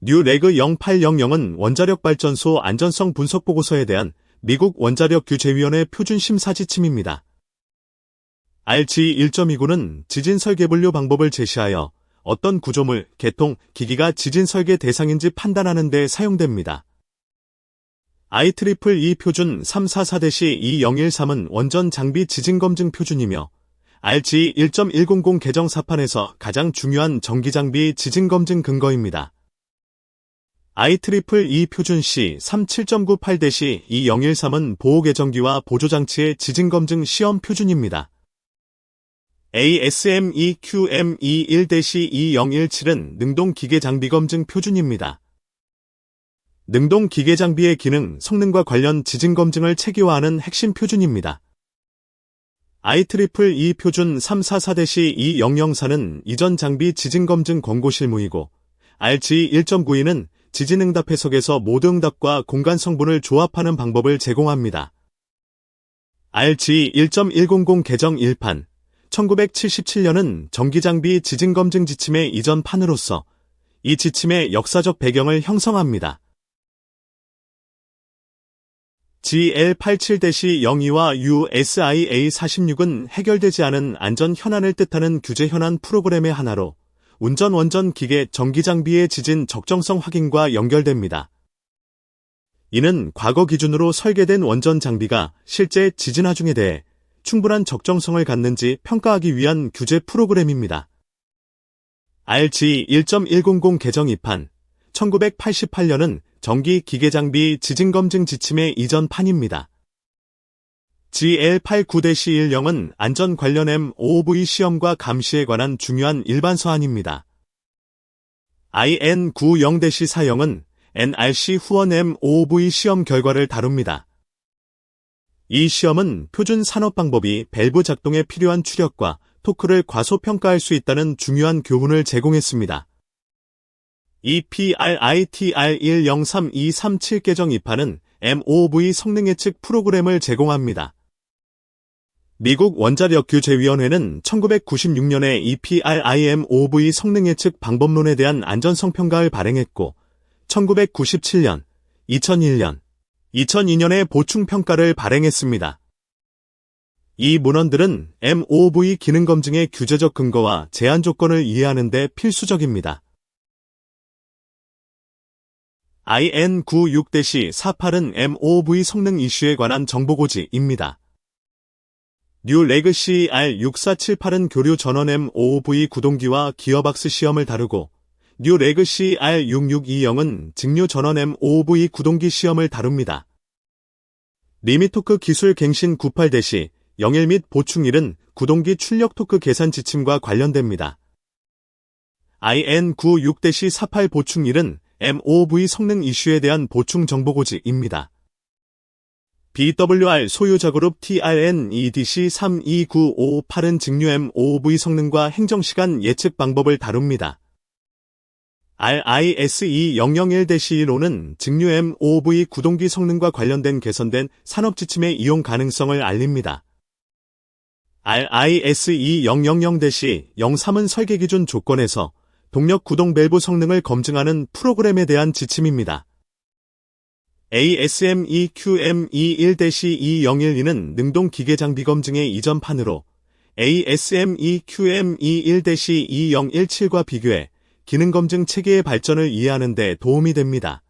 뉴레그 0800은 원자력발전소 안전성 분석보고서에 대한 미국 원자력규제위원회 표준 심사 지침입니다. RG1.29는 지진 설계 분류 방법을 제시하여 어떤 구조물, 계통, 기기가 지진 설계 대상인지 판단하는 데 사용됩니다. IEEE 표준 344-2013은 원전 장비 지진 검증 표준이며 RG1.100 개정 사판에서 가장 중요한 전기장비 지진 검증 근거입니다. IEEE 표준 C37.98-2013은 보호계정기와 보조장치의 지진 검증 시험 표준입니다. ASME-QM21-2017은 능동기계장비 검증 표준입니다. 능동기계장비의 기능, 성능과 관련 지진 검증을 체계화하는 핵심 표준입니다. IEEE 표준 344-2004는 이전 장비 지진 검증 권고 실무이고, RG1.92는 지진응답 해석에서 모드 응답과 공간 성분을 조합하는 방법을 제공합니다. RG1.100 개정 1판 1977년은 전기장비 지진검증 지침의 이전 판으로서 이 지침의 역사적 배경을 형성합니다. GL87-02와 USIA46은 해결되지 않은 안전 현안을 뜻하는 규제 현안 프로그램의 하나로 운전 원전 기계 전기장비의 지진 적정성 확인과 연결됩니다. 이는 과거 기준으로 설계된 원전 장비가 실제 지진 하중에 대해 충분한 적정성을 갖는지 평가하기 위한 규제 프로그램입니다. RG1.100 개정 2판 1988년은 전기 기계장비 지진검증 지침의 이전 판입니다. GL89-10은 안전 관련 MOV 시험과 감시에 관한 중요한 일반 서한입니다. IN90-40은 NRC 후원 MOV 시험 결과를 다룹니다. 이 시험은 표준 산업 방법이 밸브 작동에 필요한 추력과 토크를 과소평가할 수 있다는 중요한 교훈을 제공했습니다. EPRITR103237 개정 2판은 MOV 성능 예측 프로그램을 제공합니다. 미국 원자력규제위원회는 1996년에 EPRIMOV 성능 예측 방법론에 대한 안전성 평가를 발행했고, 1997년, 2001년, 2002년에 보충평가를 발행했습니다. 이 문헌들은 MOV 기능 검증의 규제적 근거와 제한 조건을 이해하는 데 필수적입니다. IN96-48은 MOV 성능 이슈에 관한 정보고지입니다. 뉴 레그시 R6478은 교류 전원 MOV 구동기와 기어박스 시험을 다루고, 뉴 레그시 R6620은 직류 전원 MOV 구동기 시험을 다룹니다. 리밋토크 기술 갱신 98-01 및 보충 1은 구동기 출력 토크 계산 지침과 관련됩니다. IN96-48 보충 1은 MOV 성능 이슈에 대한 보충 정보고지입니다. BWR 소유자 그룹 TRN-EDC32958은 직류 MOV 성능과 행정시간 예측 방법을 다룹니다. RISE001-15는 직류 MOV 구동기 성능과 관련된 개선된 산업 지침의 이용 가능성을 알립니다. RISE000-03은 설계 기준 조건에서 동력 구동 밸브 성능을 검증하는 프로그램에 대한 지침입니다. ASME-QM21-2012는 능동 기계 장비 검증의 이전 판으로 ASME-QM21-2017과 비교해 기능 검증 체계의 발전을 이해하는 데 도움이 됩니다.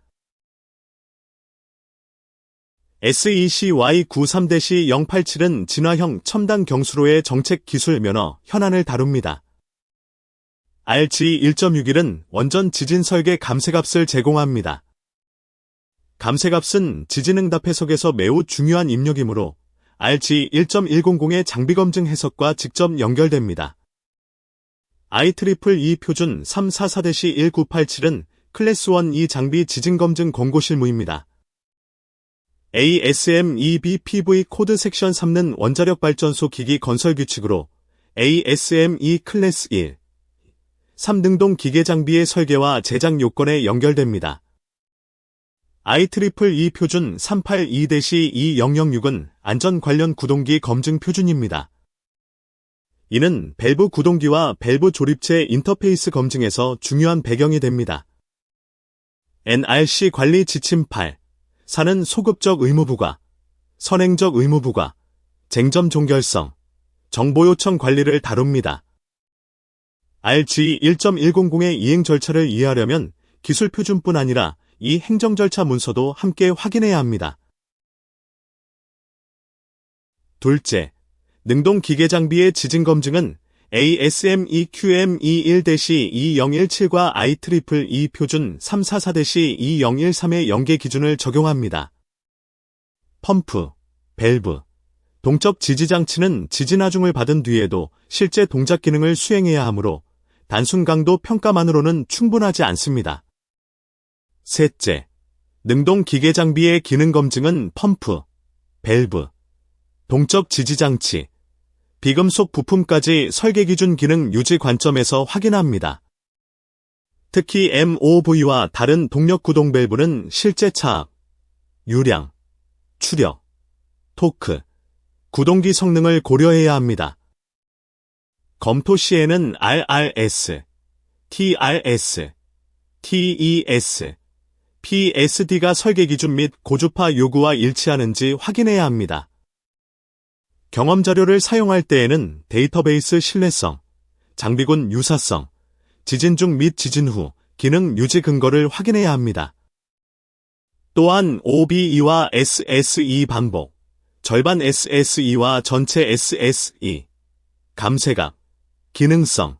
SECY93-087은 진화형 첨단 경수로의 정책 기술 면허 현안을 다룹니다. RG1.61은 원전 지진 설계 감세값을 제공합니다. 감세값은 지진응답 해석에서 매우 중요한 입력이므로 RG1.100의 장비검증 해석과 직접 연결됩니다. IEEE 표준 344-1987은 클래스 1 이 장비 지진검증 권고 실무입니다. ASME-BPV 코드 섹션 3는 원자력 발전소 기기 건설 규칙으로 ASME 클래스 1, 3 능동 기계 장비의 설계와 제작 요건에 연결됩니다. IEEE 표준 382-2006은 안전 관련 구동기 검증 표준입니다. 이는 밸브 구동기와 밸브 조립체 인터페이스 검증에서 중요한 배경이 됩니다. NRC 관리 지침 8, 4는 소급적 의무부과, 선행적 의무부과, 쟁점 종결성, 정보 요청 관리를 다룹니다. RG 1.100의 이행 절차를 이해하려면 기술 표준뿐 아니라 이 행정 절차 문서도 함께 확인해야 합니다. 둘째, 능동 기계 장비의 지진 검증은 ASME QM21-2017과 IEEE 표준 344-2013의 연계 기준을 적용합니다. 펌프, 밸브, 동적 지지 장치는 지진 하중을 받은 뒤에도 실제 동작 기능을 수행해야 하므로 단순 강도 평가만으로는 충분하지 않습니다. 셋째, 능동 기계 장비의 기능 검증은 펌프, 밸브, 동적 지지 장치, 비금속 부품까지 설계 기준 기능 유지 관점에서 확인합니다. 특히 MOV와 다른 동력 구동 밸브는 실제 차압, 유량, 추력, 토크, 구동기 성능을 고려해야 합니다. 검토 시에는 RRS, TRS, TES, PSD가 설계 기준 및 고주파 요구와 일치하는지 확인해야 합니다. 경험 자료를 사용할 때에는 데이터베이스 신뢰성, 장비군 유사성, 지진 중 및 지진 후 기능 유지 근거를 확인해야 합니다. 또한 OBE와 SSE 반복, 절반 SSE와 전체 SSE, 감쇄각, 기능성,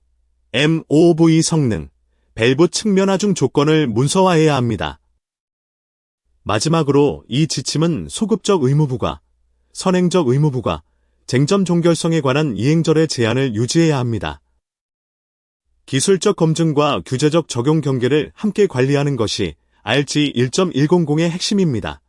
MOV 성능, 밸브 측면 하중 조건을 문서화해야 합니다. 마지막으로 이 지침은 소급적 의무부과, 선행적 의무부과, 쟁점 종결성에 관한 이행절의 제한을 유지해야 합니다. 기술적 검증과 규제적 적용 경계를 함께 관리하는 것이 RG 1.100의 핵심입니다.